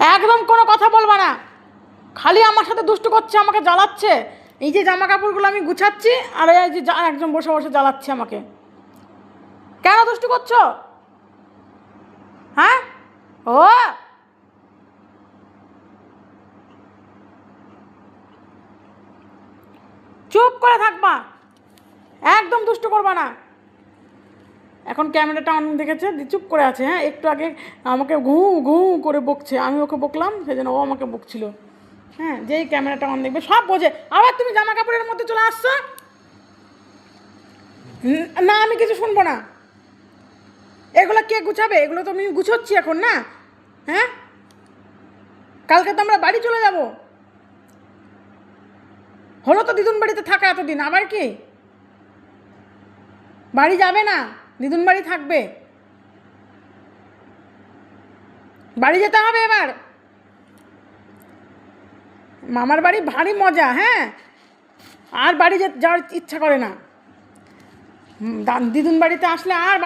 একদম কোনো কথা বলবা না, খালি আমার সাথে দুষ্টু করছে, আমাকে জ্বালাচ্ছে। এই যে জামা কাপড়গুলো আমি গুছাচ্ছি আর এই যে একজন বসে বসে জ্বালাচ্ছে আমাকে। কেন দুষ্টু করছো? হ্যাঁ, ও চুপ করে থাকবা, একদম দুষ্টু করবা না। এখন ক্যামেরাটা অন দেখেছে, চুপ করে আছে। হ্যাঁ, একটু আগে আমাকে ঘু ঘু করে বকছে, আমি ওকে বকলাম, সেই জন্য ও আমাকে বকছিল। হ্যাঁ, যেই ক্যামেরাটা অন দেখবে সব বোঝে। আবার তুমি জামা কাপড়ের মধ্যে চলে আসছো। না, আমি কিছু শুনবো না। এগুলো কে গুছাবে? এগুলো তো আমি গুছোচ্ছি এখন না। হ্যাঁ, কালকে তো আমরা বাড়ি চলে যাব। হলো তো দিদুন বাড়িতে থাকা এতদিন, আবার কি বাড়ি যাবে না? দিদুন বাড়ি থাকবে, বাড়ি যেতে হবে এবার। মামার বাড়ি ভারী মজা। হ্যাঁ, আর বাড়ি যাওয়ার ইচ্ছা করে না। দিদুন বাড়িতে আসলে আর